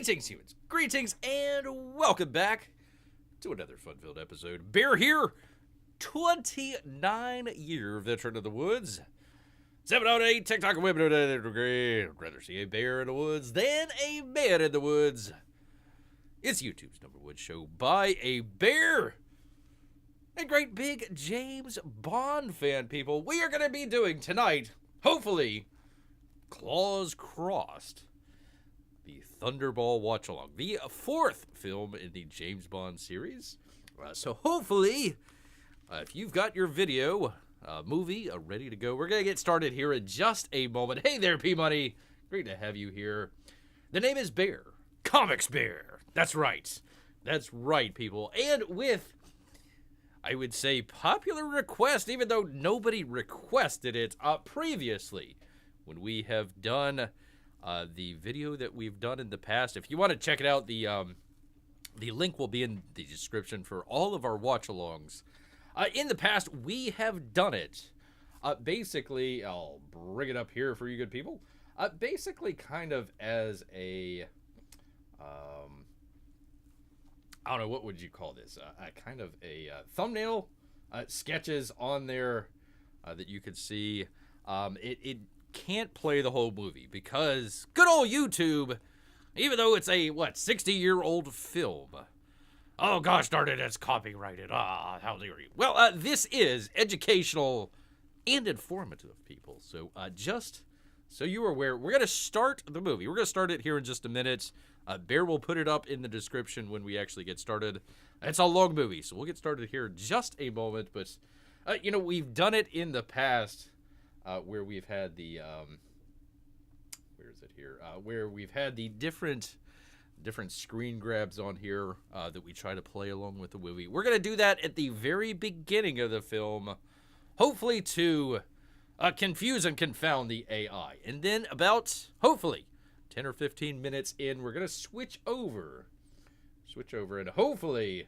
Greetings, humans. Greetings, and welcome back to another fun-filled episode. Bear here, 29-year veteran of the woods. 7 out of 8 TikTok and women degree. I'd rather see a bear in the woods than a man in the woods. It's YouTube's #1 show by a bear. A great big James Bond fan, people. We are going to be doing tonight, hopefully, claws crossed, the Thunderball watch-along, the 4th film in the James Bond series. So hopefully, if you've got your video, movie ready to go, we're going to get started here in just a moment. Hey there, P-Money. Great to have you here. The name is Bear. Comics Bear. That's right. That's right, people. And with, I would say, popular request, even though nobody requested it previously, when we have done the video that we've done in the past. If you want to check it out, the link will be in the description for all of our watch-alongs. In the past, we have done it. Basically, I'll bring it up here for you good people. Basically, kind of as a, I don't know, what would you call this? Kind of a thumbnail, sketches on there that you could see. It can't play the whole movie because good old YouTube, even though it's a 60-year-old film, oh gosh darn it, it's copyrighted. How dare you? Well, this is educational and informative, people. So just so you are aware, we're gonna start the movie. We're gonna start it here in just a minute. Bear will put it up in the description when we actually get started. It's a long movie, so we'll get started here in just a moment. But you know, we've done it in the past. Where we've had the, where is it here? Where we've had the different screen grabs on here that we try to play along with the movie. We're going to do that at the very beginning of the film, hopefully to confuse and confound the AI. And then about, hopefully, 10 or 15 minutes in, we're going to switch over, and hopefully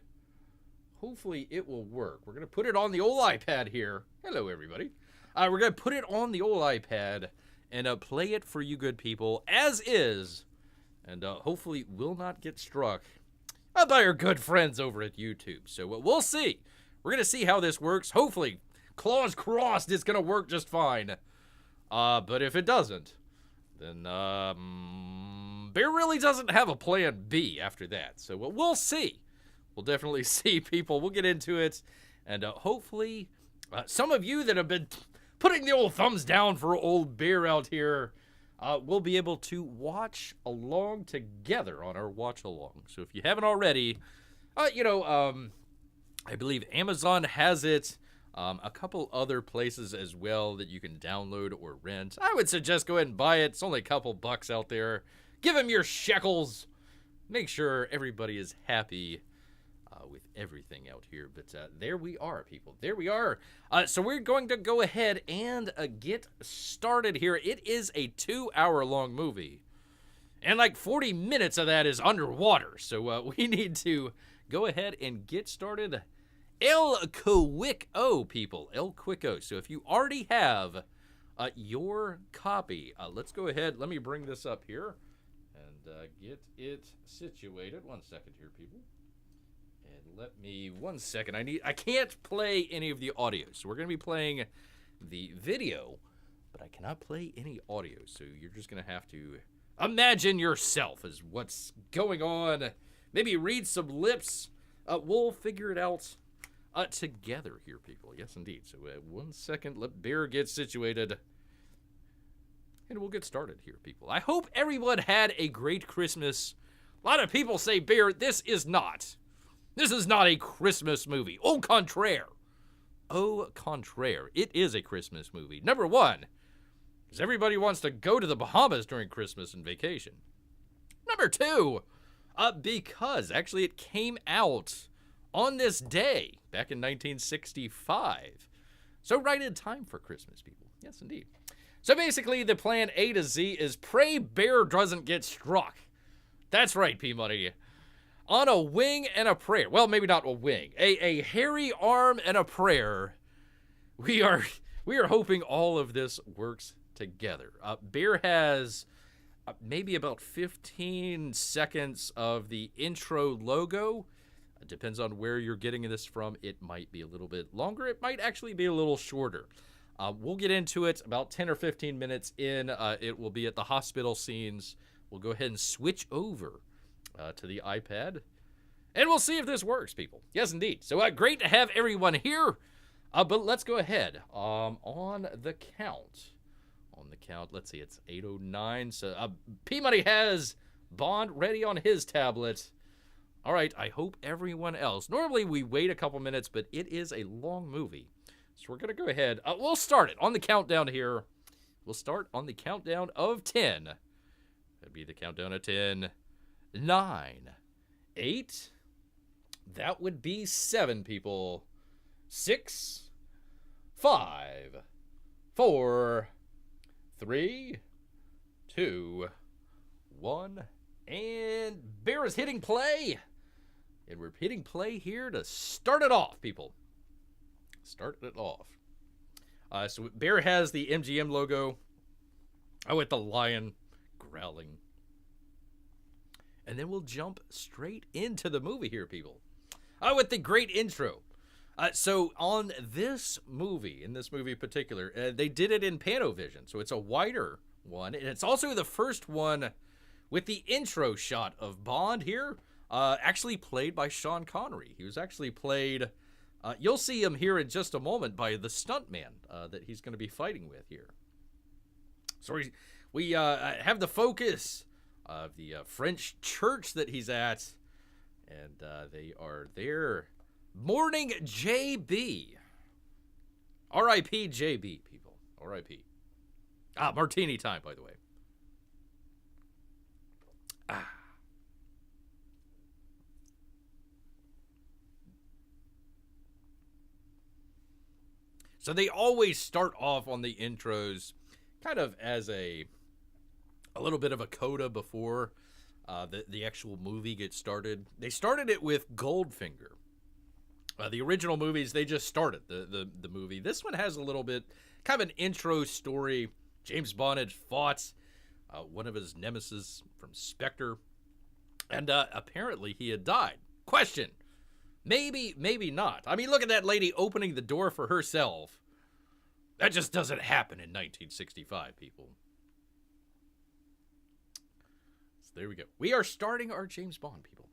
it will work. We're going to put it on the old iPad here. Hello, everybody. We're going to put it on the old iPad and play it for you good people as is. And hopefully will not get struck by our good friends over at YouTube. So we'll see. We're going to see how this works. Hopefully, claws crossed, it's going to work just fine. But if it doesn't, then Bear really doesn't have a plan B after that. So we'll see. We'll definitely see, people. We'll get into it. And hopefully, some of you that have been putting the old thumbs down for old Bear out here, we'll be able to watch along together on our watch-along. So if you haven't already, I believe Amazon has it. A couple other places as well that you can download or rent. I would suggest go ahead and buy it. It's only a couple bucks out there. Give them your shekels. Make sure everybody is happy with everything out here. But there we are, people. There we are. So we're going to go ahead and get started here. It is a 2-hour-long movie. And like 40 minutes of that is underwater. So we need to go ahead and get started. El Quico, people. El Quico. So if you already have your copy, let's go ahead. Let me bring this up here and get it situated. 1 second here, people. Let me 1 second. I can't play any of the audio, so we're going to be playing the video, but I cannot play any audio, so you're just going to have to imagine yourself as what's going on. Maybe read some lips. We'll figure it out together here, people. Yes, indeed. So 1 second, let Bear get situated, and we'll get started here, people. I hope everyone had a great Christmas. A lot of people say, Bear, this is not a Christmas movie. Au contraire. Au contraire. It is a Christmas movie. Number one, because everybody wants to go to the Bahamas during Christmas and vacation. Number two, because actually it came out on this day back in 1965. So right in time for Christmas, people. Yes, indeed. So basically the plan A to Z is pray Bear doesn't get struck. That's right, P-Money. On a wing and a prayer. Well, maybe not a wing. A hairy arm and a prayer. We are hoping all of this works together. Bear has maybe about 15 seconds of the intro logo. It depends on where you're getting this from. It might be a little bit longer. It might actually be a little shorter. We'll get into it about 10 or 15 minutes in. It will be at the hospital scenes. We'll go ahead and switch over to the iPad. And we'll see if this works, people. Yes, indeed. So great to have everyone here. But let's go ahead. On the count. Let's see. It's 8:09. So P-Money has Bond ready on his tablet. All right. I hope everyone else. Normally we wait a couple minutes, but it is a long movie. So we're going to go ahead. We'll start it on the countdown here. We'll start on the countdown of 10. That'd be the countdown of 10. 9. 8. That would be 7, people. 6. 5. 4. 3. 2. 1. And Bear is hitting play. And we're hitting play here to start it off, people. Start it off. So Bear has the MGM logo. With the lion growling. And then we'll jump straight into the movie here, people. With the great intro. So on this movie, in particular, they did it in Panovision. So it's a wider one. And it's also the first one with the intro shot of Bond here. Actually played by Sean Connery. He was actually played... you'll see him here in just a moment by the stuntman that he's going to be fighting with here. So we have the focus of the French church that he's at, and they are there mourning JB. R.I.P. JB, people. R.I.P. Martini time, by the way. So they always start off on the intros kind of as a little bit of a coda before the actual movie gets started. They started it with Goldfinger. The original movies, they just started the movie. This one has a little bit, kind of an intro story. James Bond had fought one of his nemesis from Spectre, and apparently he had died. Question. Maybe, maybe not. I mean, look at that lady opening the door for herself. That just doesn't happen in 1965, people. So there we go. We are starting our James Bond, people.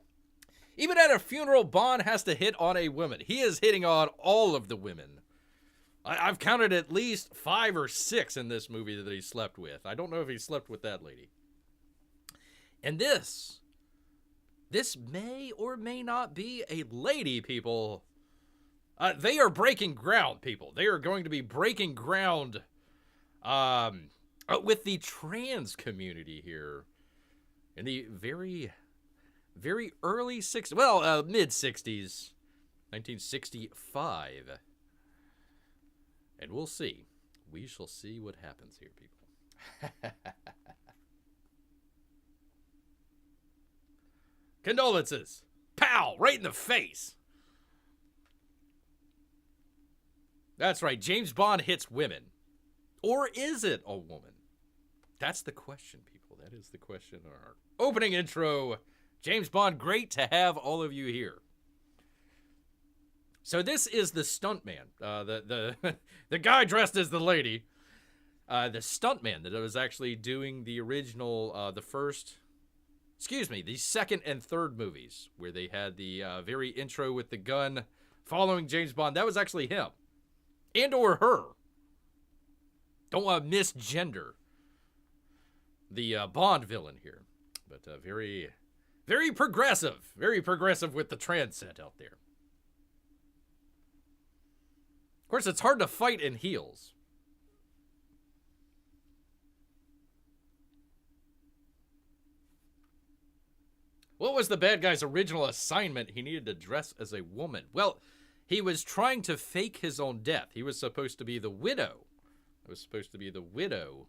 Even at a funeral, Bond has to hit on a woman. He is hitting on all of the women. I've counted at least 5 or 6 in this movie that he slept with. I don't know if he slept with that lady. And this may or may not be a lady, people. They are breaking ground, people. They are going to be breaking ground with the trans community here in the very, very early 60s. Well, mid-60s, 1965. And we'll see. We shall see what happens here, people. Condolences. Pow! Right in the face. That's right. James Bond hits women. Or is it a woman? That's the question, people. That is the question. Our opening intro. James Bond, great to have all of you here. So this is the stuntman. The guy dressed as the lady. The stuntman that was actually doing the original, the second and third movies, where they had the very intro with the gun following James Bond. That was actually him. And or her. Don't want to misgender the Bond villain here. But very, very progressive. Very progressive with the trans set out there. Of course, it's hard to fight in heels. What was the bad guy's original assignment? He needed to dress as a woman. Well, he was trying to fake his own death. He was supposed to be the widow. It was supposed to be the widow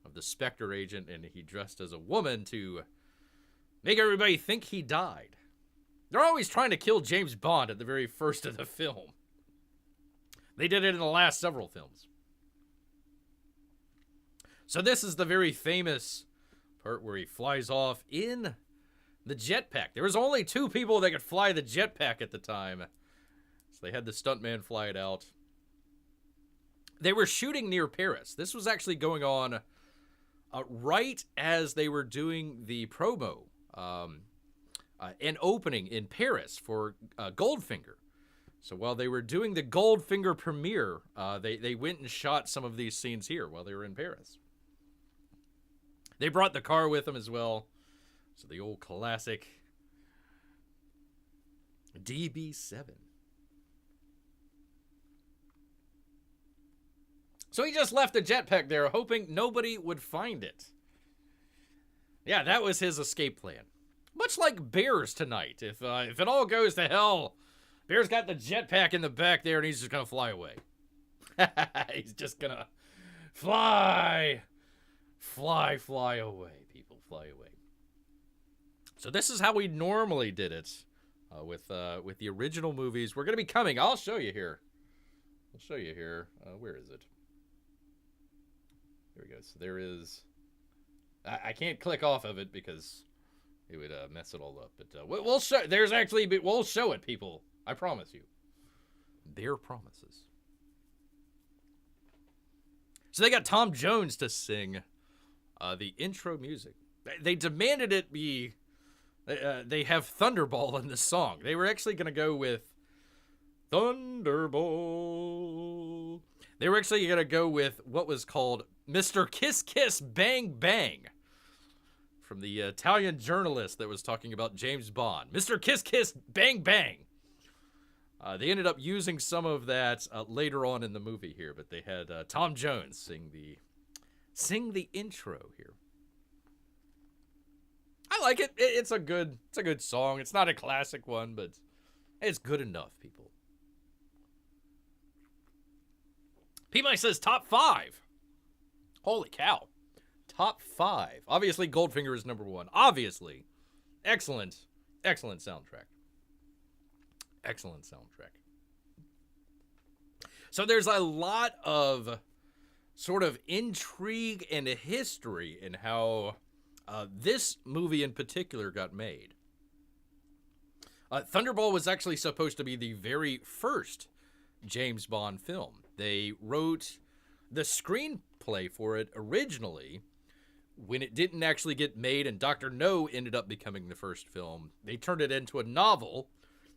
of the Spectre agent, and he dressed as a woman to make everybody think he died. They're always trying to kill James Bond at the very first of the film. They did it in the last several films. So this is the very famous part where he flies off in the jetpack. There was only 2 people that could fly the jetpack at the time. So they had the stuntman fly it out. They were shooting near Paris. This was actually going on right as they were doing the promo and opening in Paris for Goldfinger. So while they were doing the Goldfinger premiere, they went and shot some of these scenes here while they were in Paris. They brought the car with them as well. So the old classic DB7. So he just left the jetpack there, hoping nobody would find it. Yeah, that was his escape plan. Much like Bears tonight. If it all goes to hell, Bear's got the jetpack in the back there, and he's just going to fly away. He's just going to fly away, people, fly away. So this is how we normally did it with the original movies. We're going to be coming. I'll show you here. Where is it? There we go. So there is... I can't click off of it because it would mess it all up. But we'll show... We'll show it, people. I promise you. Their promises. So they got Tom Jones to sing the intro music. They demanded it be... they have Thunderball in the song. They were actually going to go with Thunderball. They were actually going to go with what was called Mr. Kiss Kiss Bang Bang from the Italian journalist that was talking about James Bond. Mr. Kiss Kiss Bang Bang. They ended up using some of that later on in the movie here, but they had Tom Jones sing the intro here. I like it. It's a good song. It's not a classic one, but it's good enough, people. P-Mike says top 5. Holy cow. Top 5. Obviously, Goldfinger is number 1. Obviously. Excellent soundtrack. Excellent soundtrack. So there's a lot of sort of intrigue and history in how this movie in particular got made. Thunderball was actually supposed to be the very first James Bond film. They wrote the screenplay for it originally when it didn't actually get made, and Dr. No ended up becoming the first film. They turned it into a novel,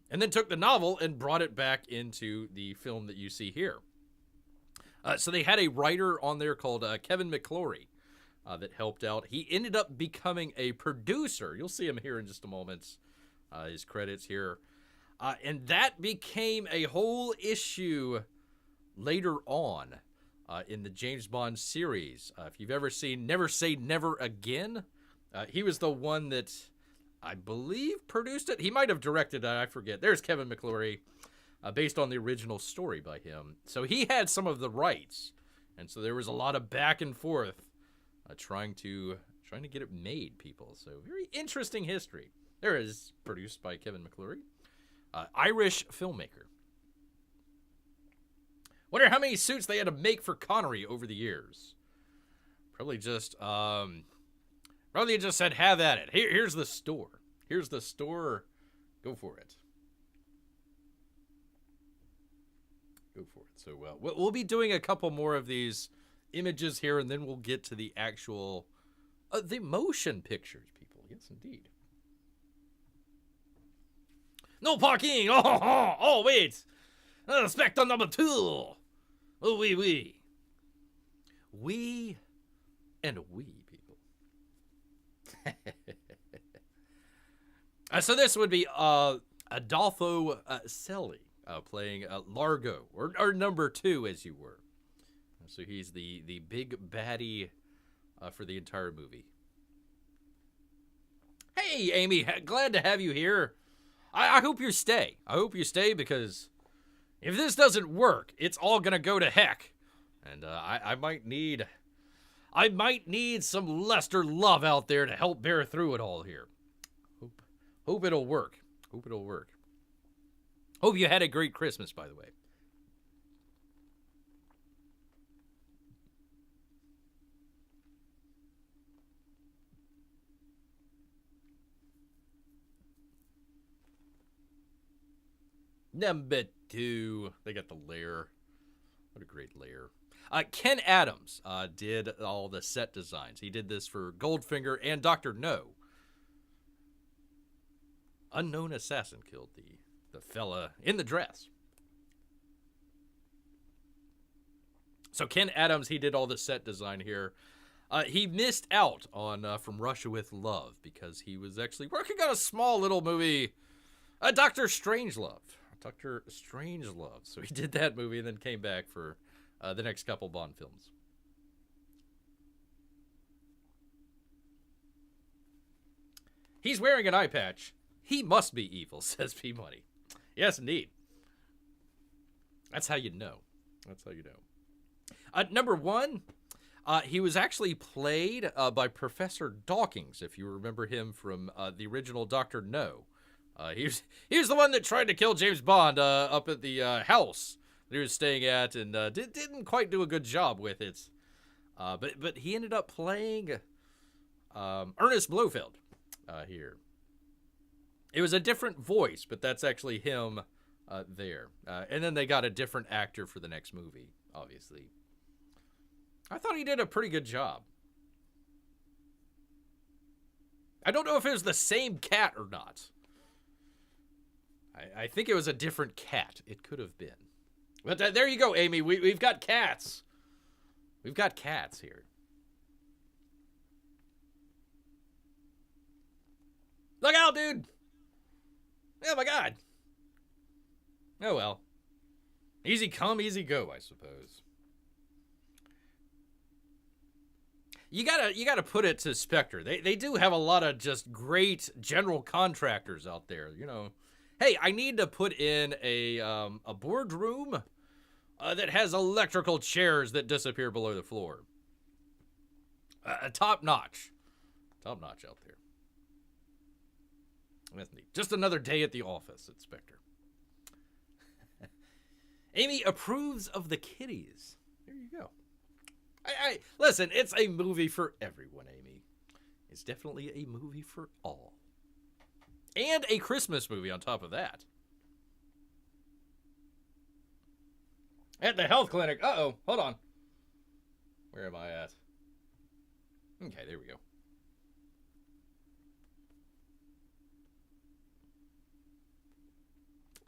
and then took the novel and brought it back into the film that you see here. So they had a writer on there called Kevin McClory that helped out. He ended up becoming a producer. You'll see him here in just a moment. His credits here. And that became a whole issue later on in the James Bond series. If you've ever seen Never Say Never Again, he was the one that I believe produced it. He might have directed it, I forget. There's Kevin McClory, based on the original story by him. So he had some of the rights, and so there was a lot of back and forth trying to get it made, people. So very interesting history. There is produced by Kevin McClory, Irish filmmaker. Wonder how many suits they had to make for Connery over the years. Probably just said, have at it. Here's the store. Here's the store. Go for it. Go for it. So we'll be doing a couple more of these images here, and then we'll get to the actual, the motion pictures, people. Yes, indeed. No parking. Oh, wait. Spectre number 2. Oh, oui. We and we, people. So this would be Adolfo Celli playing Largo, or number 2, as you were. So he's the big baddie for the entire movie. Hey, Amy, glad to have you here. I hope you stay. I hope you stay, because if this doesn't work, it's all gonna go to heck. And I might need some Lester love out there to help bear through it all here. Hope it'll work. Hope it'll work. Hope you had a great Christmas, by the way. Number 2. They got the lair. What a great lair. Ken Adams did all the set designs. He did this for Goldfinger and Dr. No. Unknown assassin killed the fella in the dress. So Ken Adams, he did all the set design here. He missed out on From Russia with Love because he was actually working on a small little movie, Dr. Strangelove. Dr. Strangelove. So he did that movie and then came back for the next couple Bond films. He's wearing an eye patch. He must be evil, says P Money. Yes, indeed. That's how you know. That's how you know. Number 1, he was actually played by Professor Dawkins, if you remember him from the original Dr. No. He was the one that tried to kill James Bond up at the house that he was staying at, and didn't quite do a good job with it. But he ended up playing Ernest Blofeld here. It was a different voice, but that's actually him there. And then they got a different actor for the next movie, obviously. I thought he did a pretty good job. I don't know if it was the same cat or not. I think it was a different cat. It could have been. But there you go, Amy. We've got cats. We've got cats here. Look out, dude. Oh, my God. Oh, well. Easy come, easy go, I suppose. You gotta put it to Spectre. They do have a lot of just great general contractors out there, you know. Hey, I need to put in a boardroom that has electrical chairs that disappear below the floor. Top notch. Top notch out there. That's neat. Just another day at the office at Spectre. Amy approves of the kitties. There you go. Listen, it's a movie for everyone, Amy. It's definitely a movie for all. And a Christmas movie on top of that. At the health clinic. Uh-oh. Hold on. Where am I at? Okay, there we go.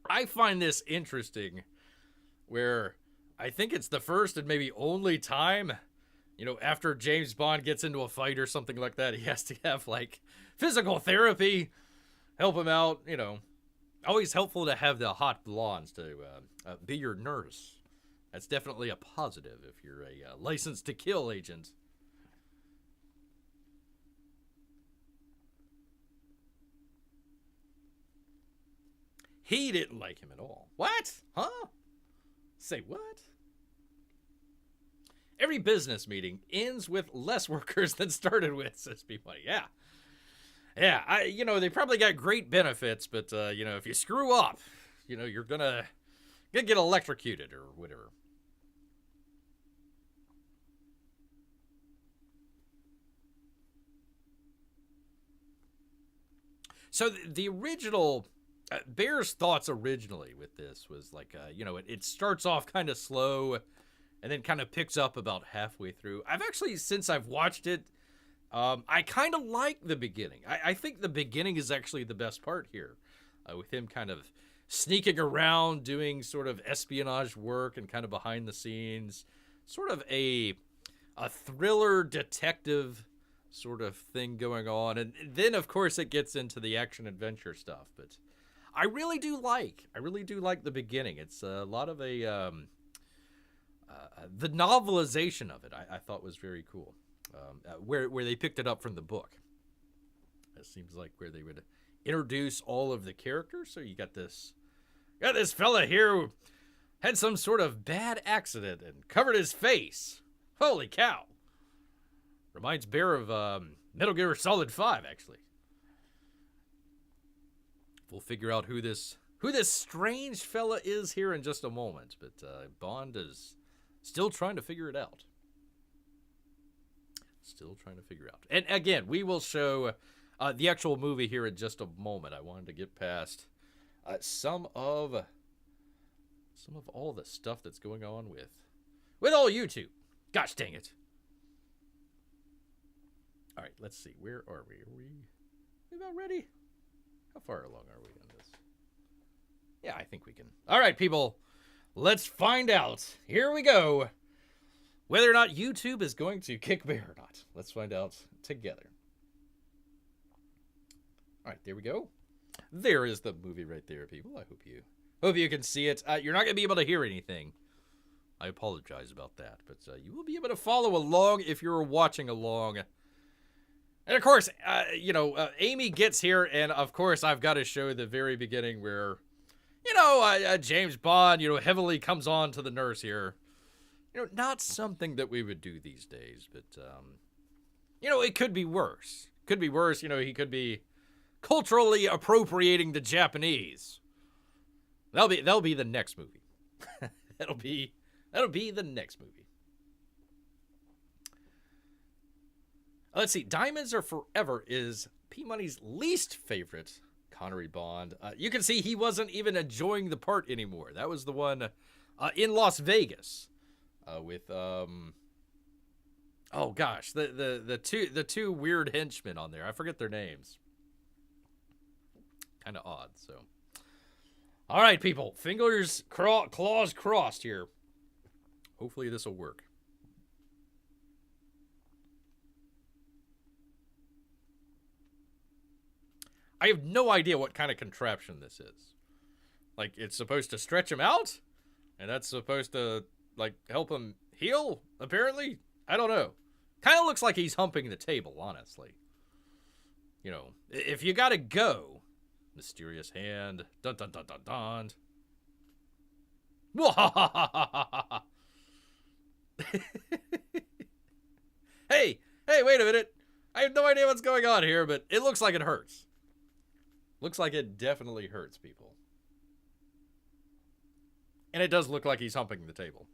I find this interesting where I think it's the first and maybe only time, you know, after James Bond gets into a fight or something like that, he has to have, like, physical therapy, help him out, you know. Always helpful to have the hot blondes to be your nurse. That's definitely a positive if you're a licensed to kill agent. He didn't like him at all. What? Huh? Say what? Every business meeting ends with less workers than started with, says P-Money. Yeah. Yeah, you know, they probably got great benefits, but, you know, if you screw up, you know, you're gonna get electrocuted or whatever. So the original... Bear's thoughts originally with this was like, you know, it starts off kind of slow and then kind of picks up about halfway through. I've actually, since I've watched it, I kind of like the beginning. I think the beginning is actually the best part here, with him kind of sneaking around, doing sort of espionage work and kind of behind the scenes, sort of a thriller detective sort of thing going on. And then, of course, it gets into the action-adventure stuff, but... I really do like the beginning. It's a lot of the novelization of it. I thought was very cool. Where they picked it up from the book. It seems like where they would introduce all of the characters. So you got this fella here who had some sort of bad accident and covered his face. Holy cow! Reminds Bear of Metal Gear Solid 5, actually. We'll figure out who this strange fella is here in just a moment, but Bond is still trying to figure it out. Still trying to figure out. And again, we will show the actual movie here in just a moment. I wanted to get past some of some of all the stuff that's going on with all YouTube. Gosh dang it. All right, let's see. Where are we? Are we about ready? How far along are we on this? Yeah, I think we can. All right, people. Let's find out. Here we go. Whether or not YouTube is going to kick Bear or not. Let's find out together. All right, there we go. There is the movie right there, people. I hope you can see it. You're not going to be able to hear anything. I apologize about that, but you will be able to follow along if you're watching along. And of course, Amy gets here, and of course, I've got to show the very beginning where, James Bond, heavily comes on to the nurse here. Not something that we would do these days, but, it could be worse. Could be worse. He could be culturally appropriating the Japanese. That'll be the next movie. That'll be the next movie. Let's see. Diamonds Are Forever is P-Money's least favorite Connery Bond. You can see he wasn't even enjoying the part anymore. That was the one in Las Vegas with oh gosh, the two weird henchmen on there. I forget their names. Kind of odd. So, all right, people, fingers claws crossed here. Hopefully this will work. I have no idea what kind of contraption this is. Like, it's supposed to stretch him out? And that's supposed to, like, help him heal, apparently? I don't know. Kind of looks like he's humping the table, honestly. If you gotta go. Mysterious hand. Dun dun dun dun dun. Hey, wait a minute. I have no idea what's going on here, but it looks like it hurts. Looks like it definitely hurts, people. And it does look like he's humping the table.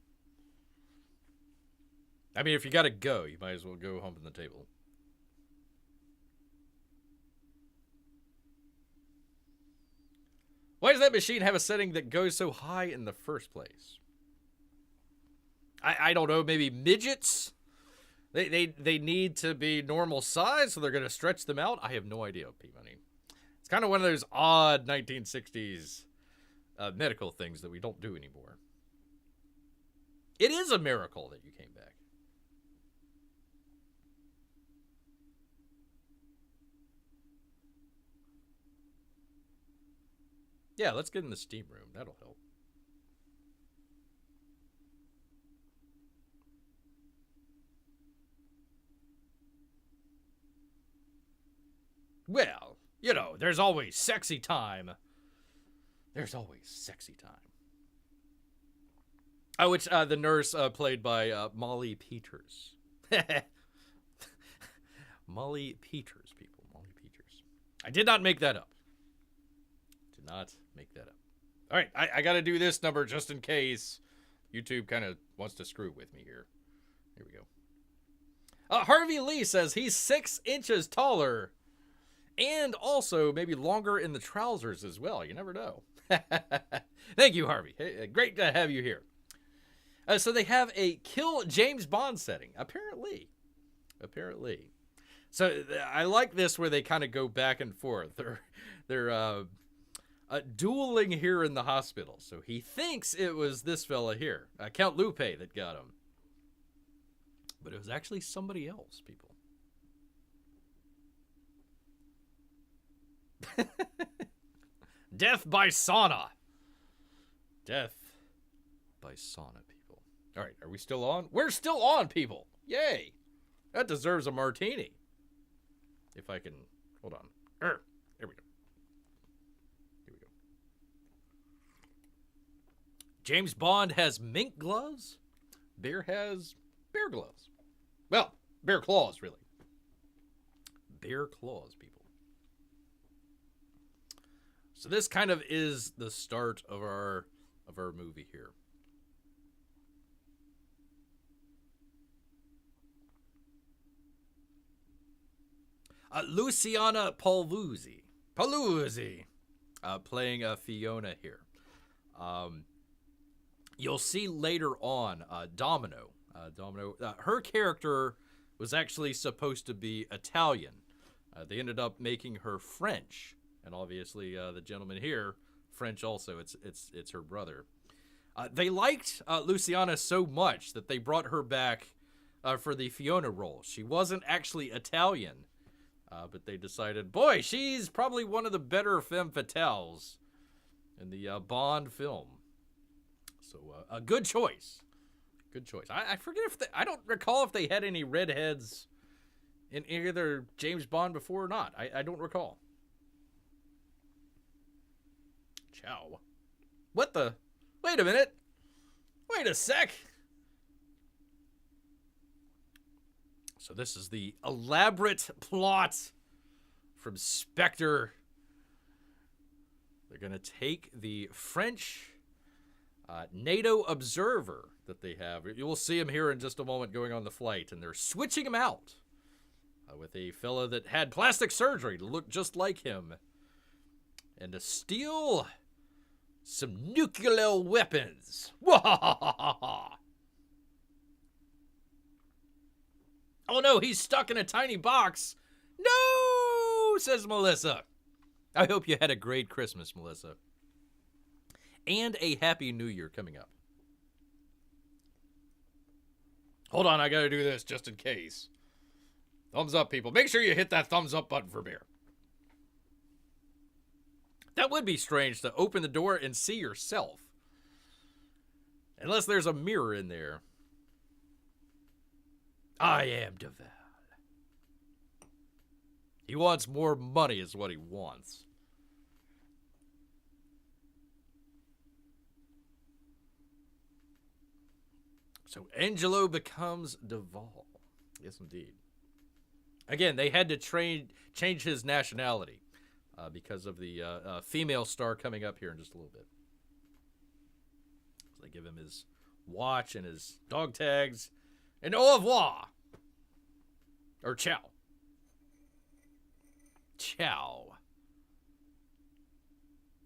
I mean, if you gotta go, you might as well go humping the table. Why does that machine have a setting that goes so high in the first place? I don't know, maybe midgets? They need to be normal size, so they're going to stretch them out? I have no idea, P-Money. It's kind of one of those odd 1960s medical things that we don't do anymore. It is a miracle that you came back. Yeah, let's get in the steam room. That'll help. Well, there's always sexy time. There's always sexy time. Which the nurse played by Molly Peters. Molly Peters, people. Molly Peters. I did not make that up. Did not make that up. All right, I got to do this number just in case YouTube kind of wants to screw with me here. Here we go. Harvey Lee says he's 6 inches taller and also maybe longer in the trousers as well. You never know. Thank you, Harvey. Hey, great to have you here. So they have a kill James Bond setting, apparently. So I like this where they kind of go back and forth. They're dueling here in the hospital. So he thinks it was this fella here, Count Lupe, that got him. But it was actually somebody else, people. Death by sauna. Death by sauna, people. All right, are we still on? We're still on, people. Yay. That deserves a martini. If I can, hold on. There we go. Here we go. James Bond has mink gloves. Bear has bear gloves. Well, bear claws, really. Bear claws, people. So this kind of is the start of our movie here. Luciana Paluzzi, playing Fiona here. you'll see later on, Domino. Her character was actually supposed to be Italian. They ended up making her French, and obviously the gentleman here, French also. It's her brother. They liked Luciana so much that they brought her back for the Fiona role. She wasn't actually Italian, but they decided, boy, she's probably one of the better femme fatales in the Bond film. So a good choice. Good choice. I forget if I don't recall if they had any redheads in either James Bond before or not. I don't recall. Ciao. What the? Wait a minute. Wait a sec. So this is the elaborate plot from Spectre. They're going to take the French NATO observer that they have. You will see him here in just a moment going on the flight, and they're switching him out with a fella that had plastic surgery to look just like him, and to steal some nuclear weapons. Oh no, he's stuck in a tiny box. No, says Melissa. I hope you had a great Christmas, Melissa. And a Happy New Year coming up. Hold on, I gotta do this just in case. Thumbs up, people. Make sure you hit that thumbs up button for Bear. That would be strange to open the door and see yourself. Unless there's a mirror in there. I am Duval. He wants more money is what he wants. So Angelo becomes Duval. Yes, indeed. Again, they had to change his nationality because of the female star coming up here in just a little bit. So they give him his watch and his dog tags. And au revoir. Or ciao. Ciao.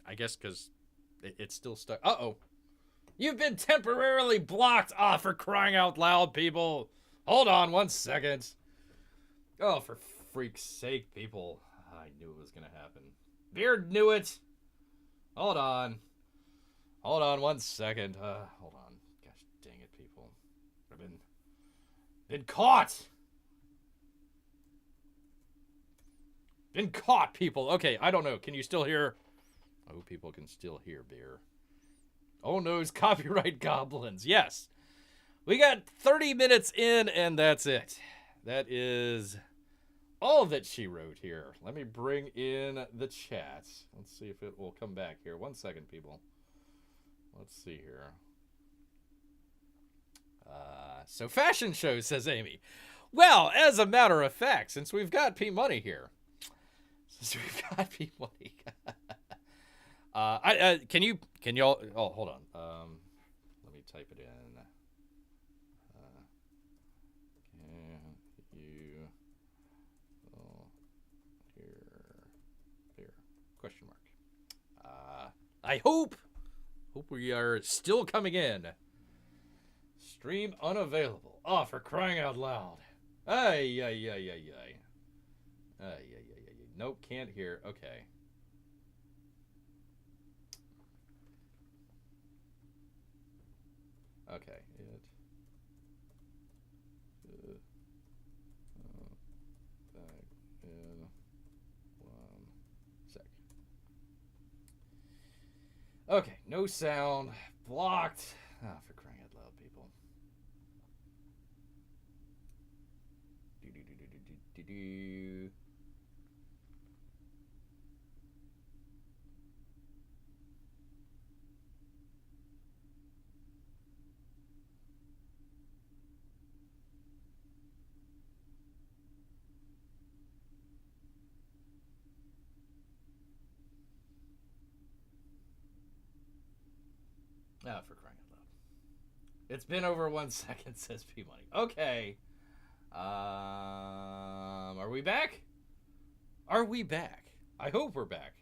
I guess because it's still stuck. Uh-oh. You've been temporarily blocked. Ah, for crying out loud, people. Hold on 1 second. Oh, for freak's sake, people. I knew it was going to happen. Beard knew it. Hold on. Hold on 1 second. Hold on. Gosh dang it, people. I've been caught. Been caught, people. Okay, I don't know. Can you still hear? I hope people can still hear Bear. Oh no, it's copyright goblins. Yes. We got 30 minutes in, and that's it. That is all that she wrote here. Let me bring in the chat. Let's see if it will come back here. 1 second, people. Let's see here. So fashion show, says Amy. Well, as a matter of fact, since we've got P Money here. Can y'all, oh, hold on. Let me type it in. Can you, here, question mark. I hope we are still coming in. Stream unavailable. Oh, for crying out loud. Ay. Nope, can't hear. Okay. Okay. Back in 1 sec. Okay, no sound. Blocked. Ah, for crying out loud, people. Do. Ah, for crying out loud. It's been over 1 second, says P Money. Okay. Are we back? Are we back? I hope we're back.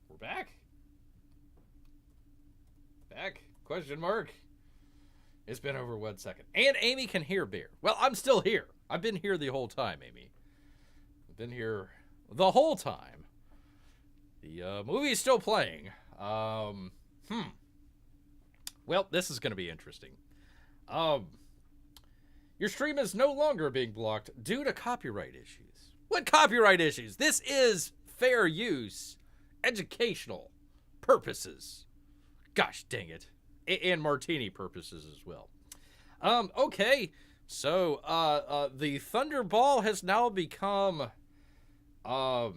We're back? Back? Question mark. It's been over 1 second. And Amy can hear Bear. Well, I'm still here. I've been here the whole time, Amy. I've been here the whole time. The movie is still playing. Well, this is going to be interesting. Your stream is no longer being blocked due to copyright issues. What copyright issues? This is fair use, educational purposes. Gosh dang it. And martini purposes as well. Okay. So, the Thunderball has now become, Ask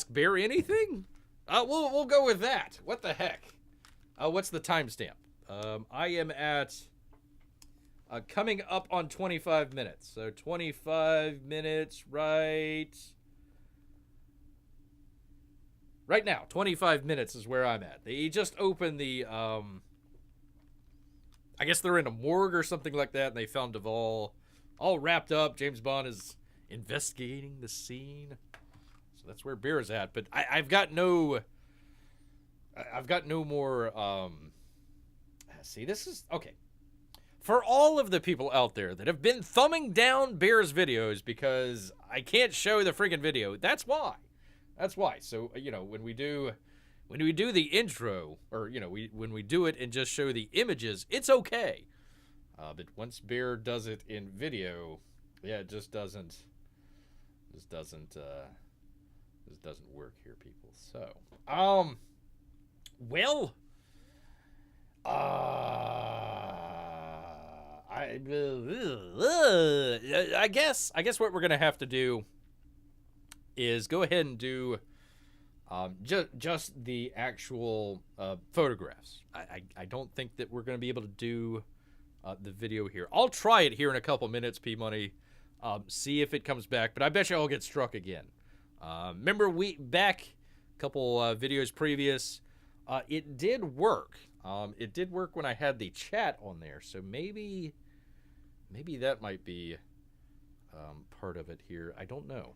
Bear Anything? We'll go with that. What the heck? What's the timestamp? I am at, coming up on 25 minutes. So 25 minutes right now. 25 minutes is where I'm at. They just opened the, I guess they're in a morgue or something like that, and they found Duvall all wrapped up. James Bond is investigating the scene. So that's where Bear is at. But I've got no more, see, this is, okay. For all of the people out there that have been thumbing down Bear's videos because I can't show the freaking video, that's why. That's why. So, you know, when we do the intro, or, you know, when we do it and just show the images, it's okay. But once Bear does it in video, yeah, it just doesn't work here, people. So, well, I guess what we're gonna have to do is go ahead and do just the actual photographs. I don't think that we're going to be able to do the video here. I'll try it here in a couple minutes, P-Money, see if it comes back, but I bet you I'll get struck again. Remember, back a couple videos previous, it did work. It did work when I had the chat on there, so maybe that might be part of it here. I don't know.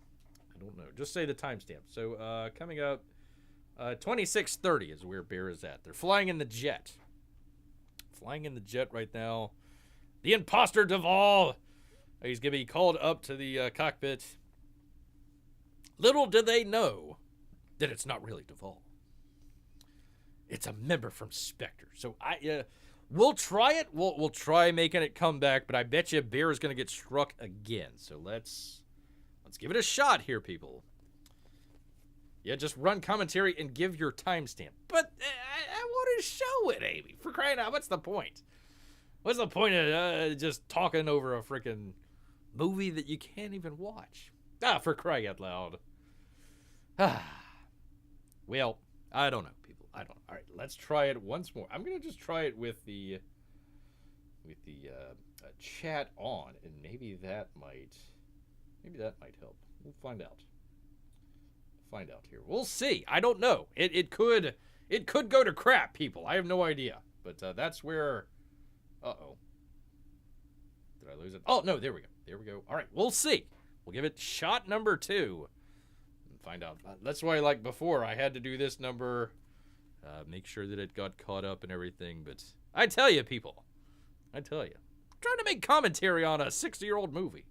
Just say the timestamp. So, coming up, 26:30 is where Bear is at. They're flying in the jet. Flying in the jet right now. The imposter Duvall. He's going to be called up to the cockpit. Little do they know that it's not really Duvall. It's a member from Spectre. So, we'll try it. We'll try making it come back, but I bet you Bear is going to get struck again. So, let's give it a shot here, people. Yeah, just run commentary and give your timestamp. But I want to show it, Amy. For crying out, what's the point? What's the point of just talking over a freaking movie that you can't even watch? For crying out loud. Well, I don't know, people. I don't know. All right, let's try it once more. I'm going to just try it with the chat on, and maybe that might help. We'll find out. Here. We'll see. I don't know. It could go to crap, people. I have no idea. But that's where. Uh-oh. Did I lose it? Oh no, there we go. All right, we'll see. We'll give it shot number 2 and find out. That's why, like before, I had to do this number, make sure that it got caught up and everything. But I tell you, people, I'm trying to make commentary on a 60-year-old movie.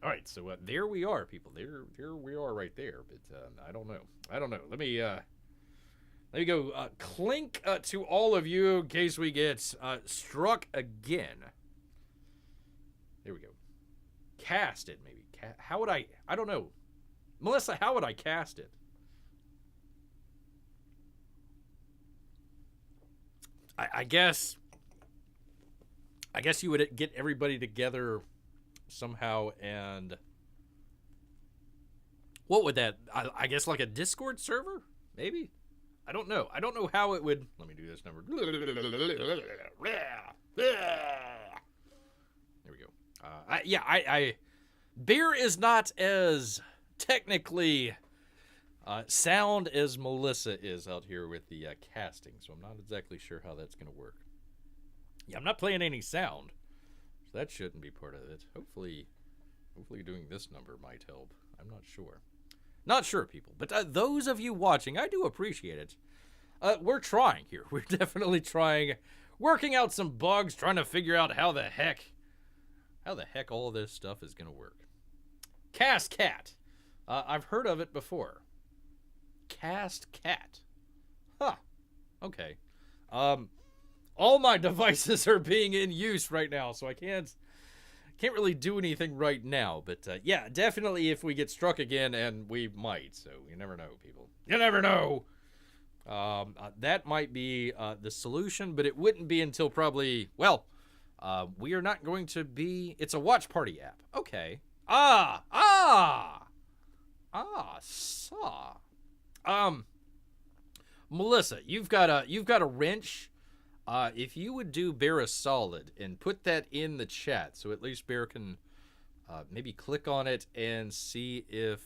All right, so there we are, people. There we are right there. But I don't know. Let me go clink to all of you in case we get struck again. There we go. Cast it, maybe. How would I don't know. Melissa, how would I cast it? I guess you would get everybody together somehow, and what would that, I guess like a Discord server, maybe? I don't know how it would. Let me do this number. There we go. Bear is not as technically sound as Melissa is out here with the casting, so I'm not exactly sure how that's going to work. Yeah, I'm not playing any sound. So that shouldn't be part of it. Hopefully doing this number might help. I'm not sure. Not sure, people. But those of you watching, I do appreciate it. we're trying here. We're definitely trying, working out some bugs, trying to figure out how the heck all this stuff is going to work. Cast Cat. I've heard of it before. Cast Cat. Huh. Okay. All my devices are being in use right now, so I can't really do anything right now. But yeah, definitely if we get struck again, and we might. So you never know, people. You never know. That might be the solution, but it wouldn't be until probably, well, we are not going to be, it's a watch party app. Okay. Saw. Melissa, you've got a wrench. If you would do Bear a solid and put that in the chat, so at least Bear can maybe click on it and see if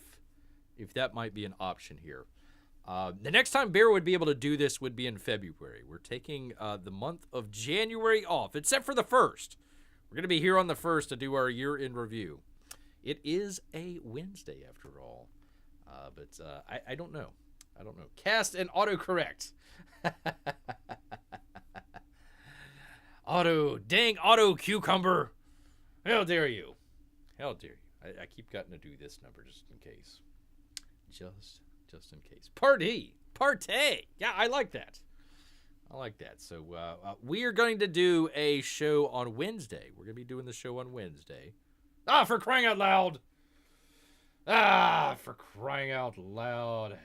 that might be an option here. The next time Bear would be able to do this would be in February. We're taking the month of January off, except for the 1st. We're going to be here on the 1st to do our year-in review. It is a Wednesday, after all. But I don't know. I don't know. Cast and autocorrect. Dang auto cucumber. How dare you? How dare you? I keep getting to do this number just in case. Just in case. Party. Yeah, I like that. So we are going to do a show on Wednesday. We're going to be doing the show on Wednesday. For crying out loud. For crying out loud. Yeah.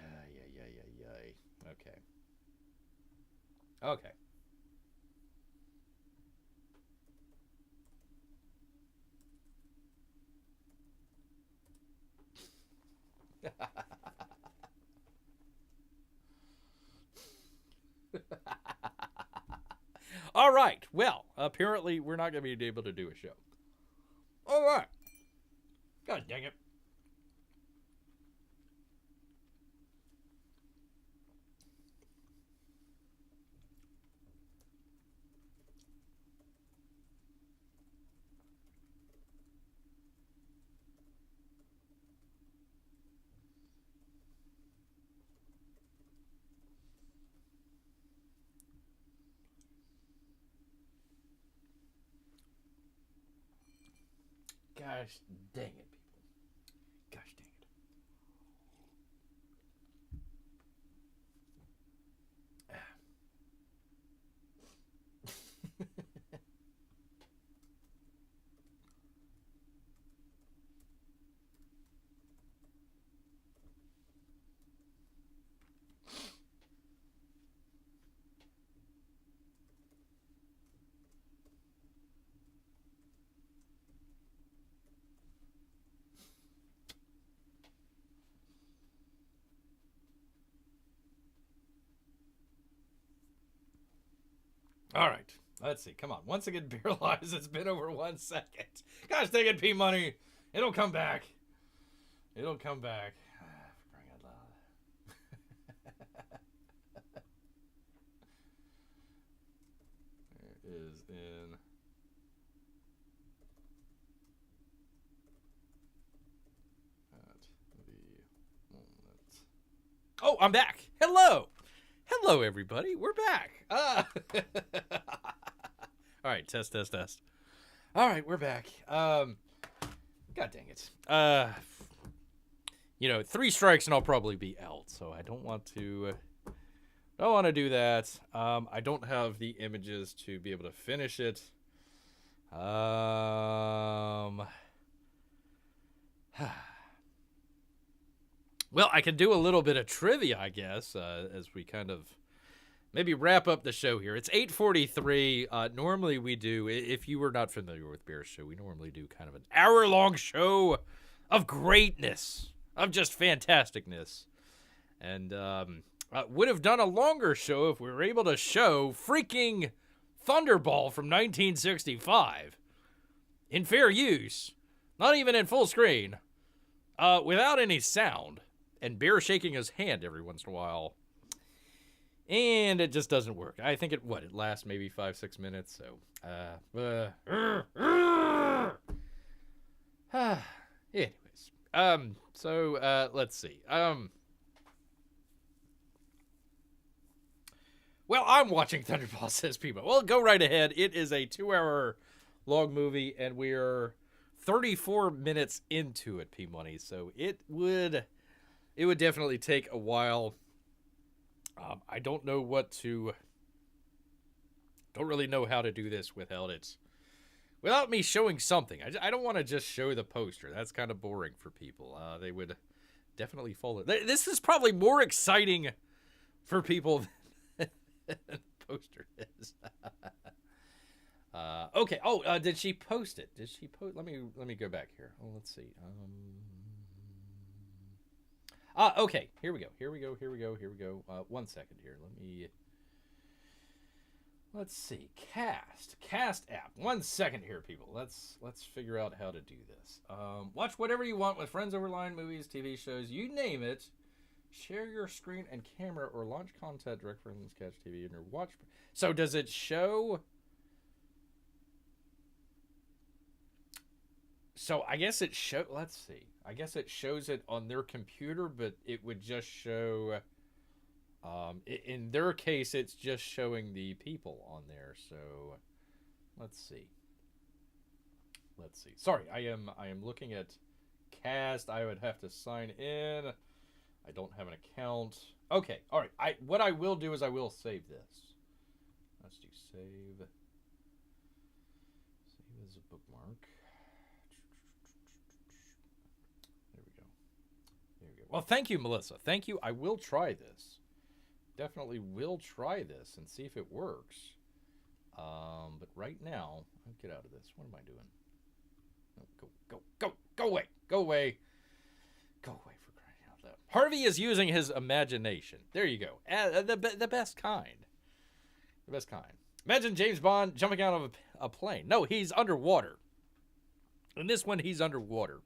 Okay. All right. Well, apparently we're not going to be able to do a show. All right. God dang it. Gosh dang it, people. Gosh dang it. All right. Let's see. Come on. Once again, Beer Lies. It's been over 1 second. Gosh dang it, P-Money. It'll come back. For crying out loud. There is in... at the moment. Oh, I'm back. Hello, everybody. We're back. All right, test. All right, we're back. God dang it. 3 strikes and I'll probably be out. So I don't want to do that. I don't have the images to be able to finish it. Well, I can do a little bit of trivia, I guess, as we kind of maybe wrap up the show here. It's 8:43. Normally we do, if you were not familiar with Bear's show, we normally do kind of an hour-long show of greatness, of just fantasticness. And would have done a longer show if we were able to show freaking Thunderball from 1965 in fair use, not even in full screen, without any sound. And Bear shaking his hand every once in a while. And it just doesn't work. I think it lasts maybe 5-6 minutes. So, anyways. Let's see. Well, I'm watching Thunderball, says people. Well, go right ahead. It is a 2-hour long movie, and we're 34 minutes into it, P-Money. So it would definitely take a while. I don't really know how to do this without me showing something. I don't want to just show the poster. That's kind of boring for people. They would definitely follow. This is probably more exciting for people than the poster is. Okay. Oh, did she post it? Did she post? Let me go back here. Oh, let's see. Okay. Here we go. 1 second here. Let's see. Cast app. 1 second here, people. Let's figure out how to do this. Watch whatever you want with friends over line, movies, TV shows, you name it. Share your screen and camera or launch content direct from Catch TV in your watch. So does it show? So I guess it show. Let's see. I guess it shows it on their computer, but it would just show. In their case, it's just showing the people on there. So let's see. Sorry, I am looking at Cast. I would have to sign in. I don't have an account. Okay, all right. What I will do is I will save this. Let's do save. Save as a bookmark. There we go. Well, thank you, Melissa. Thank you. I will try this. Definitely will try this and see if it works. But right now, I'll get out of this. What am I doing? Go away. Go away for crying out loud. Harvey is using his imagination. There you go. The best kind. The best kind. Imagine James Bond jumping out of a plane. No, he's underwater. In this one, he's underwater.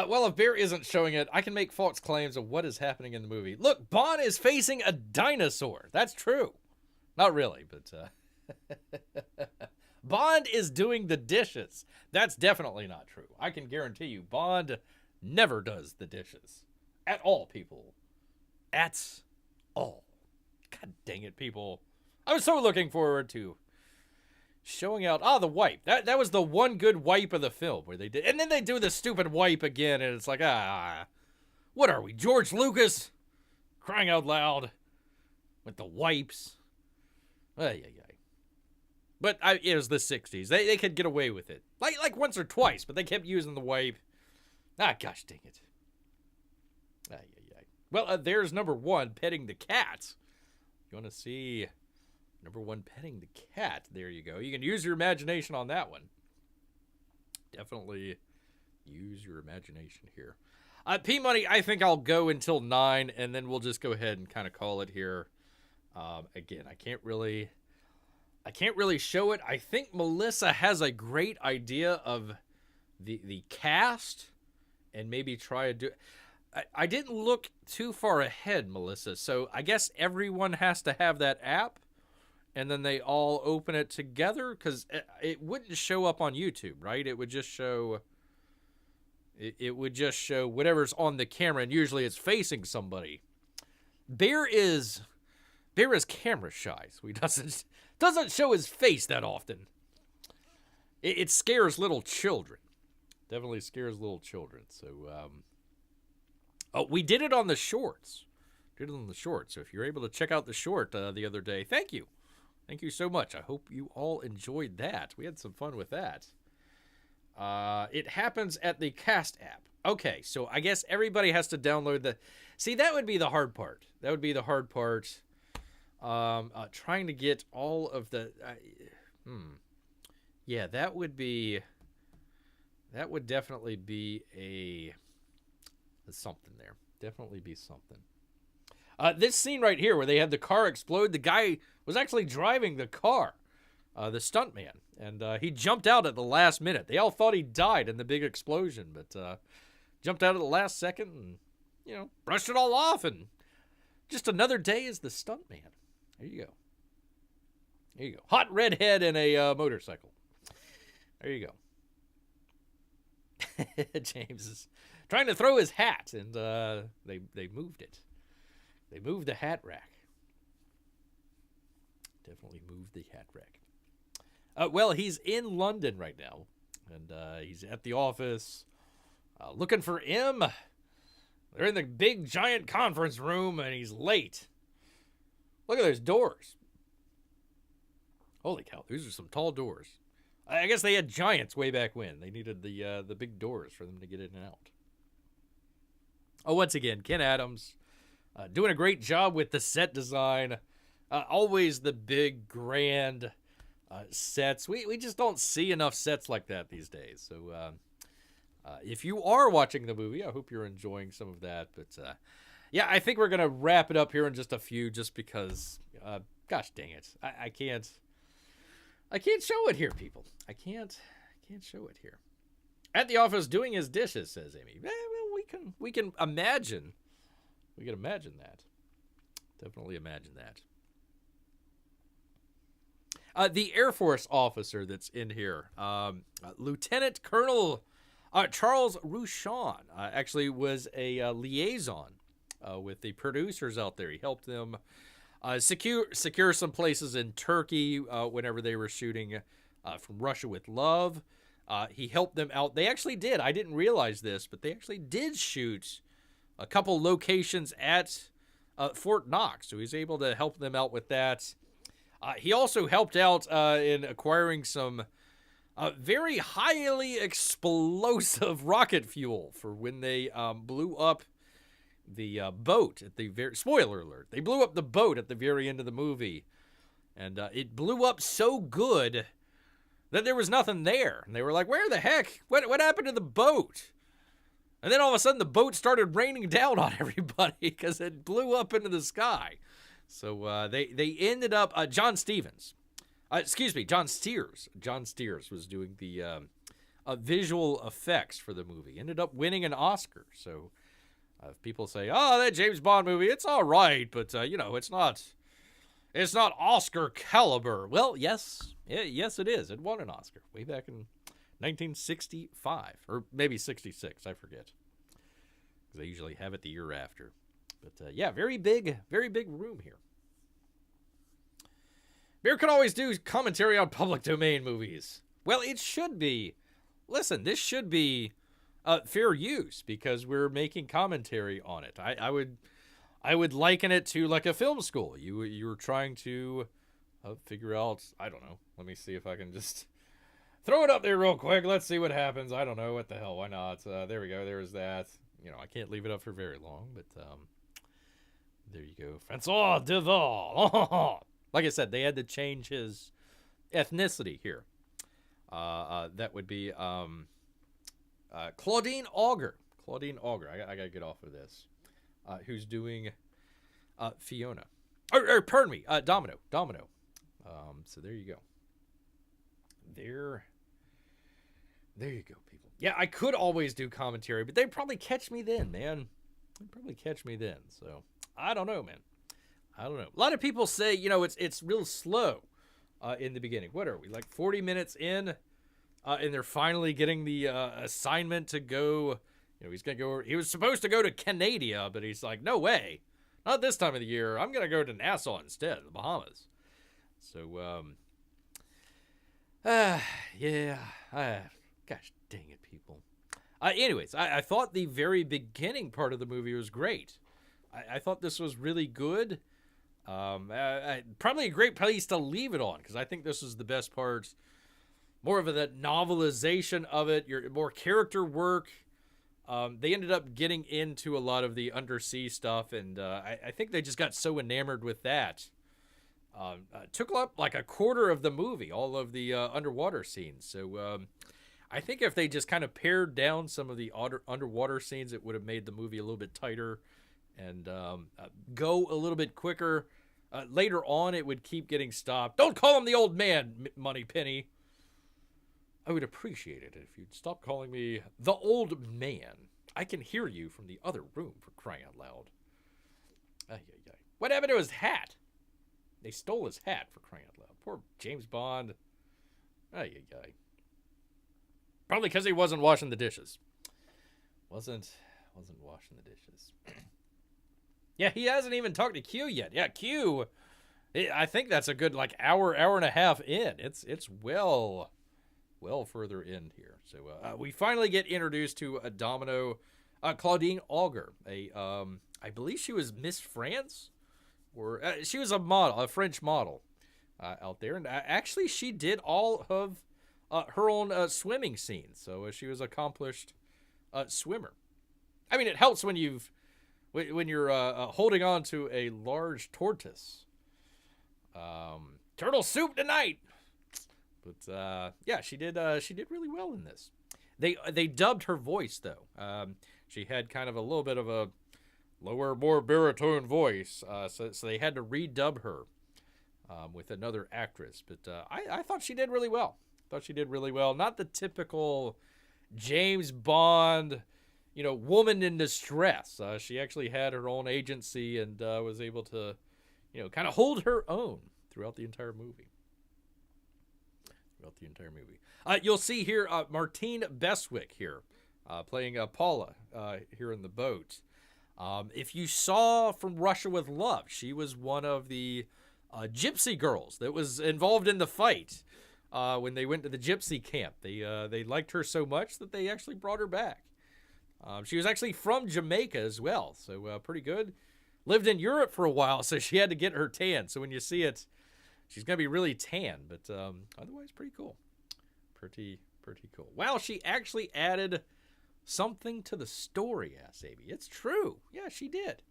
Well, if Bear isn't showing it, I can make false claims of what is happening in the movie. Look, Bond is facing a dinosaur. That's true. Not really, but... Bond is doing the dishes. That's definitely not true. I can guarantee you, Bond never does the dishes. At all, people. At all. God dang it, people. I was so looking forward to showing out, the wipe. That was the one good wipe of the film where they did. And then they do the stupid wipe again, and it's like, what are we, George Lucas? Crying out loud with the wipes. Ay. But it was the 60s. They could get away with it. Like once or twice, but they kept using the wipe. Gosh dang it. Ay. Well, there's number one petting the cat. You want to see number one petting the cat? There you go. You can use your imagination on that one. Definitely use your imagination here. P-Money, I think I'll go until 9, and then we'll just go ahead and kind of call it here. Again, I can't really show it. I think Melissa has a great idea of the cast, and maybe try to do. I didn't look too far ahead, Melissa. So I guess everyone has to have that app, and then they all open it together, because it wouldn't show up on YouTube, right? It would just show. It would just show whatever's on the camera, and usually it's facing somebody. Bear is camera shy, so he doesn't show his face that often. It scares little children. Definitely scares little children. So, we did it on the shorts. So if you're able to check out the short the other day, thank you. Thank you so much. I hope you all enjoyed that. We had some fun with that. It happens at the Cast app. Okay, so I guess everybody has to download the... See, that would be the hard part. Trying to get all of the... Yeah, that would definitely be a something there. Definitely be something. This scene right here where they had the car explode, the guy was actually driving the car, the stuntman, and he jumped out at the last minute. They all thought he died in the big explosion, but jumped out at the last second and, brushed it all off, and just another day as the stuntman. There you go. Hot redhead and a motorcycle. There you go. James is trying to throw his hat, and they moved it. They moved the hat rack. Definitely moved the hat rack. Well, he's in London right now, and he's at the office looking for M. They're in the big, giant conference room, and he's late. Look at those doors. Holy cow, these are some tall doors. I guess they had giants way back when. They needed the big doors for them to get in and out. Oh, once again, Ken Adams doing a great job with the set design. Always the big, grand sets. We just don't see enough sets like that these days. So if you are watching the movie, I hope you're enjoying some of that. But yeah, I think we're going to wrap it up here in just a few just because, gosh dang it, I can't show it here, people. I can't show it here. At the office doing his dishes, says Amy. Well, we can imagine. We can imagine that. Definitely imagine that. The Air Force officer that's in here, Lieutenant Colonel Charles Ruchon, actually was a liaison with the producers out there. He helped them secure some places in Turkey whenever they were shooting From Russia with Love. He helped them out. They actually did. I didn't realize this, but they actually did shoot a couple locations at Fort Knox. So he's able to help them out with that. He also helped out in acquiring some very highly explosive rocket fuel for when they blew up the boat at the very... Spoiler alert. They blew up the boat at the very end of the movie. And it blew up so good that there was nothing there. And they were like, where the heck? What happened to the boat? And then all of a sudden the boat started raining down on everybody because it blew up into the sky. So they ended up... John Steers. John Steers was doing the visual effects for the movie. Ended up winning an Oscar. So if people say, oh, that James Bond movie, it's all right, but, it's not Oscar caliber. Well, yes, it is. It won an Oscar way back in 1965, or maybe 66, I forget. Because they usually have it the year after. But, yeah, very big room here. Bear can always do commentary on public domain movies. Well, it should be. Listen, this should be fair use because we're making commentary on it. I would liken it to like a film school. You were trying to figure out, I don't know. Let me see if I can just throw it up there real quick. Let's see what happens. I don't know. What the hell? Why not? There we go. There's that. I can't leave it up for very long, but there you go. François Duval. Like I said, they had to change his ethnicity here. That would be Claudine Auger. I gotta get off of this. Who's doing Fiona? Or pardon me, Domino. So there you go. There you go, people. Yeah, I could always do commentary, but they'd probably catch me then, man. So I don't know, man. A lot of people say, it's real slow in the beginning. What are we, like 40 minutes in? And they're finally getting the assignment to go. He's going to go. He was supposed to go to Canada, but he's like, no way. Not this time of the year. I'm going to go to Nassau instead, the Bahamas. So, yeah. Gosh dang it, people. Anyways, I thought the very beginning part of the movie was great. I thought this was really good. Probably a great place to leave it on because I think this is the best part. More of the novelization of it, more character work. They ended up getting into a lot of the undersea stuff, and I think they just got so enamored with that. Took up like a quarter of the movie, all of the underwater scenes. So I think if they just kind of pared down some of the underwater scenes, it would have made the movie a little bit tighter and go a little bit quicker. Later on, it would keep getting stopped. Don't call him the old man, Moneypenny. I would appreciate it if you'd stop calling me the old man. I can hear you from the other room, for crying out loud. What happened to his hat? They stole his hat, for crying out loud. Poor James Bond. Probably because he wasn't washing the dishes. Wasn't washing the dishes. Yeah, he hasn't even talked to Q yet. Yeah, Q. I think that's a good like hour and a half in. It's well further in here. So we finally get introduced to a Domino, Claudine Auger. I believe she was Miss France, or she was a model, a French model out there, and actually she did all of her own swimming scenes. So she was an accomplished swimmer. I mean, it helps when you're holding on to a large tortoise. Turtle soup tonight. But yeah, she did really well in this. They dubbed her voice though. She had kind of a little bit of a lower, more baritone voice, so they had to redub her with another actress. But I thought she did really well. Not the typical James Bond, woman in distress. She actually had her own agency and was able to, kind of hold her own throughout the entire movie. You'll see here Martine Beswick here playing Paula here in the boat. If you saw From Russia with Love, she was one of the gypsy girls that was involved in the fight when they went to the gypsy camp. They liked her so much that they actually brought her back. She was actually from Jamaica as well, so pretty good. Lived in Europe for a while, so she had to get her tan. So when you see it, she's going to be really tan, but otherwise pretty cool. Pretty cool. Wow, she actually added something to the story, Asabi. It's true. Yeah, she did.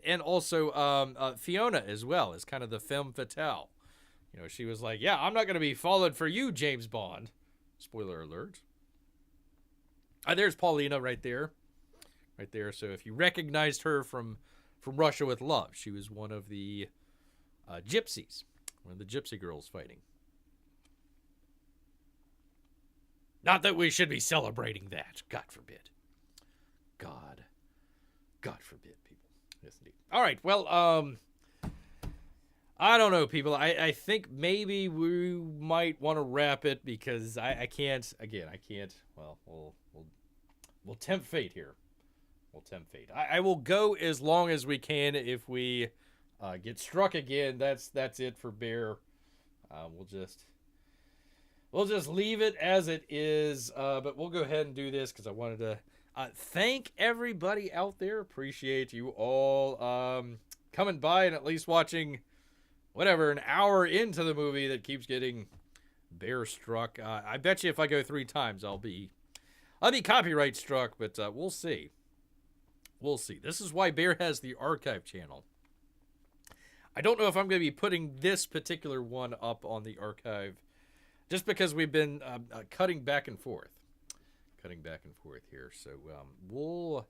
And also Fiona as well is kind of the femme fatale. She was like, yeah, I'm not going to be falling for you, James Bond. Spoiler alert. There's Paulina right there. So if you recognized her from Russia with Love, she was one of the gypsies. One of the gypsy girls fighting. Not that we should be celebrating that. God forbid. God forbid, people. Yes, indeed. All right, well, I don't know, people. I think maybe we might want to wrap it because I can't. Well, we'll tempt fate here. I will go as long as we can. If we get struck again, that's it for Bear. We'll just leave it as it is. But we'll go ahead and do this because I wanted to thank everybody out there. Appreciate you all coming by and at least watching an hour into the movie that keeps getting Bear struck. I bet you if I go 3 times, I'll be copyright struck, but we'll see. This is why Bear has the archive channel. I don't know if I'm going to be putting this particular one up on the archive just because we've been cutting back and forth here. So we'll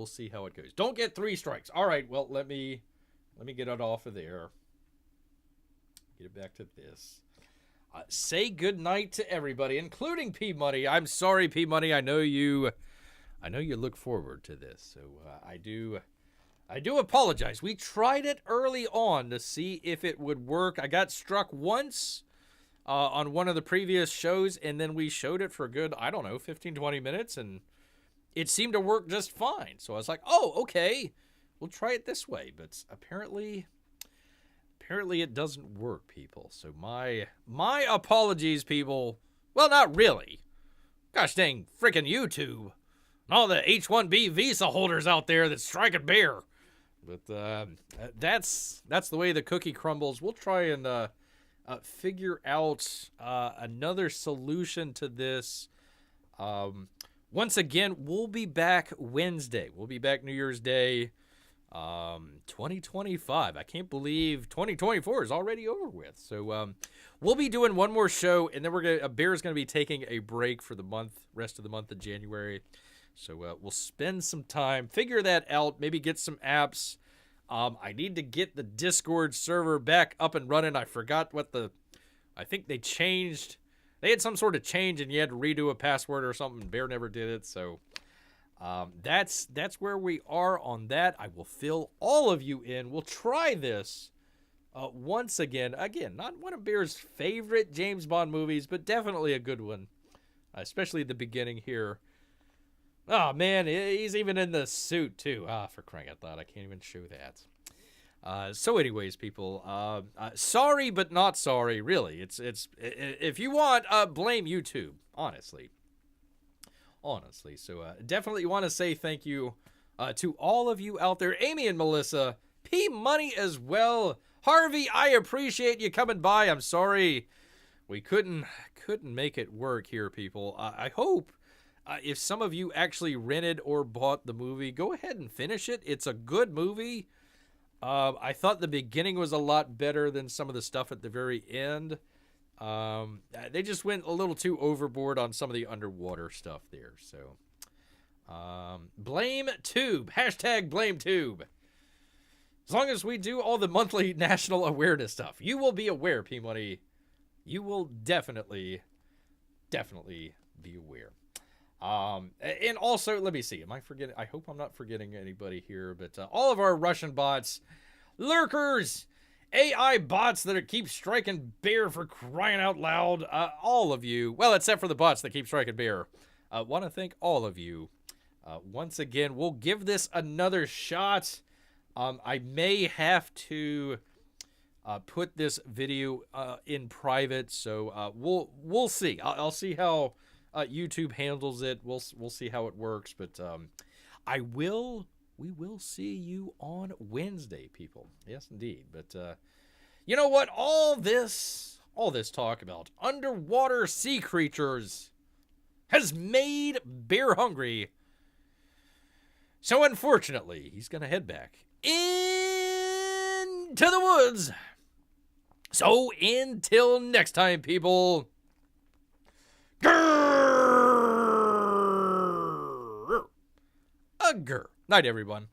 see how it goes. Don't get 3 strikes. All right. Well, let me get it off of there. Get it back to this. Say good night to everybody, including P Money. I'm sorry, P Money. I know you look forward to this, so I do apologize. We tried it early on to see if it would work. I got struck once on one of the previous shows, and then we showed it for a good, 15-20 minutes, and it seemed to work just fine. So I was like, oh, okay, we'll try it this way. But apparently it doesn't work, people. So my apologies, people. Well, not really. Gosh dang freaking YouTube. And all the H-1B visa holders out there that strike at Bear. But that's the way the cookie crumbles. We'll try and figure out another solution to this. Once again, we'll be back Wednesday. We'll be back New Year's Day. 2025. I can't believe 2024 is already over with. So we'll be doing one more show, and then Bear's gonna be taking a break for the rest of the month of January. So we'll spend some time, figure that out, maybe get some apps. I need to get the Discord server back up and running. I forgot I think they changed. They had some sort of change, and you had to redo a password or something. Bear never did it, so that's where we are on that. I will fill all of you in. We'll try this once again. Again, not one of Bear's favorite James Bond movies, but definitely a good one, especially the beginning here. Oh, man, he's even in the suit, too. For crying out loud, I can't even show that. So anyways, people, sorry but not sorry, really. It's if you want, blame YouTube, honestly. So definitely want to say thank you to all of you out there. Amy and Melissa, P Money as well. Harvey, I appreciate you coming by. I'm sorry we couldn't make it work here, people. I hope if some of you actually rented or bought the movie, go ahead and finish it. It's a good movie. I thought the beginning was a lot better than some of the stuff at the very end. They just went a little too overboard on some of the underwater stuff there. So, blame Tube. Hashtag blame Tube. As long as we do all the monthly national awareness stuff, you will be aware, P-Money. You will definitely be aware. And also, let me see. Am I forgetting? I hope I'm not forgetting anybody here, but all of our Russian bots, lurkers, AI bots that keep striking bear for crying out loud, all of you, well, except for the bots that keep striking bear, want to thank all of you. Once again, we'll give this another shot. I may have to put this video in private, so we'll see. I'll see how YouTube handles it. We'll see how it works, but we will see you on Wednesday, people. Yes, indeed. But you know what? All this talk about underwater sea creatures has made Bear hungry. So unfortunately, he's gonna head back into the woods. So until next time, people. Grrrr. A grrr. Night, everyone.